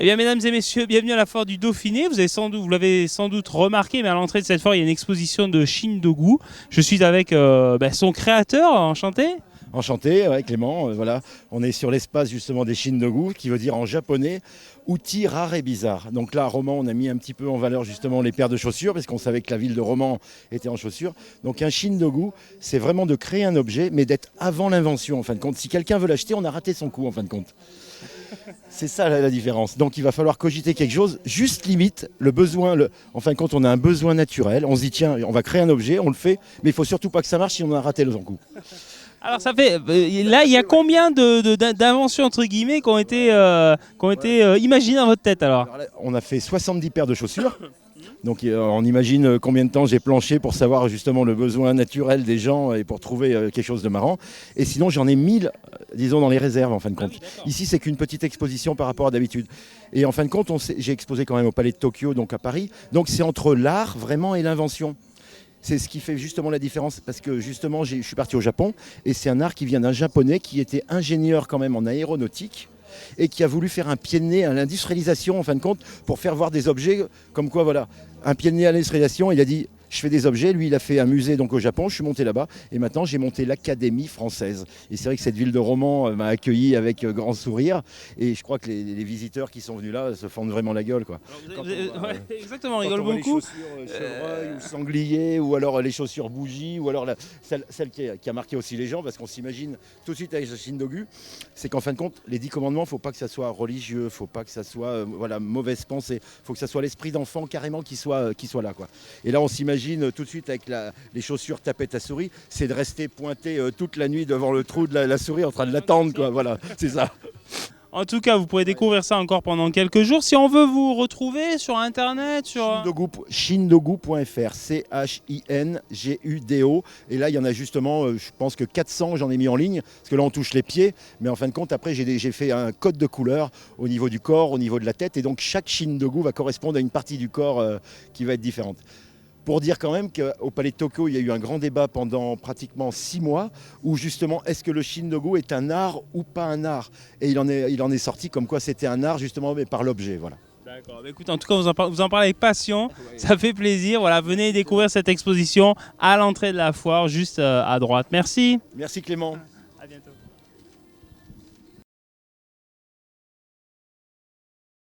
Eh bien, mesdames et messieurs, bienvenue à la foire du Dauphiné. Vous l'avez sans doute remarqué, mais à l'entrée de cette foire, il y a une exposition de Shin-Dogu. Je suis avec son créateur, enchanté. Enchanté, ouais, Clément. Voilà, on est sur l'espace justement des Shin-Dogu, qui veut dire en japonais outil rare et bizarre. Donc là, à Romans, on a mis un petit peu en valeur justement les paires de chaussures, parce qu'on savait que la ville de Romans était en chaussures. Donc un Shin-Dogu, c'est vraiment de créer un objet, mais d'être avant l'invention en fin de compte. Si quelqu'un veut l'acheter, on a raté son coup en fin de compte. C'est ça la différence. Donc il va falloir cogiter quelque chose, juste limite le besoin. En fin de compte, on a un besoin naturel. On se dit tiens, on va créer un objet, on le fait, mais il faut surtout pas que ça marche si on a raté le coup. Alors ça fait là il y a combien d'inventions entre guillemets qui ont été imaginées dans votre tête alors Là, on a fait 70 paires de chaussures. Donc on imagine combien de temps j'ai planché pour savoir justement le besoin naturel des gens et pour trouver quelque chose de marrant. Et sinon j'en ai 1000, disons, dans les réserves en fin de compte. Ici c'est qu'une petite exposition par rapport à d'habitude. Et en fin de compte j'ai exposé quand même au Palais de Tokyo, donc à Paris. Donc c'est entre l'art vraiment et l'invention. C'est ce qui fait justement la différence, parce que justement je suis parti au Japon et c'est un art qui vient d'un japonais qui était ingénieur quand même en aéronautique et qui a voulu faire un pied de nez à l'industrialisation en fin de compte pour faire voir des objets comme quoi voilà, un pied de nez à l'industrialisation. Il a dit je fais des objets, lui il a fait un musée donc au Japon, je suis monté là-bas et maintenant j'ai monté l'Académie française. Et c'est vrai que cette ville de Romans m'a accueilli avec grand sourire et je crois que les visiteurs qui sont venus là se fendent vraiment la gueule, quoi. Exactement, on rigole Quand on voit beaucoup. les chaussures chevreuil ou sanglier, ou alors les chaussures bougie, ou alors celle qui a marqué aussi les gens, parce qu'on s'imagine tout de suite avec Shin-Dogu, c'est qu'en fin de compte, les 10 commandements, il ne faut pas que ça soit religieux, il ne faut pas que ça soit mauvaise pensée, il faut que ça soit l'esprit d'enfant carrément qui soit là, quoi. Et là, on s'imagine tout de suite avec les chaussures tapettes à souris, c'est de rester pointé toute la nuit devant le trou de la souris en train de l'attendre, quoi. Voilà, c'est ça. En tout cas, vous pourrez découvrir ça encore pendant quelques jours. Si on veut vous retrouver sur Internet, Shindogu.fr, Chingudo. Et là, il y en a justement, je pense que 400, j'en ai mis en ligne, parce que là, on touche les pieds. Mais en fin de compte, après, j'ai fait un code de couleur au niveau du corps, au niveau de la tête. Et donc, chaque Shindogu va correspondre à une partie du corps qui va être différente. Pour dire quand même qu'au Palais de Tokyo, il y a eu un grand débat pendant pratiquement 6 mois où justement, est-ce que le Shin-Dogu est un art ou pas un art? Et il en est sorti comme quoi c'était un art justement, mais par l'objet. Voilà. D'accord. Écoute, en tout cas, vous en parlez avec passion. Ça fait plaisir. Voilà, venez découvrir cette exposition à l'entrée de la foire, juste à droite. Merci. Merci Clément. À bientôt.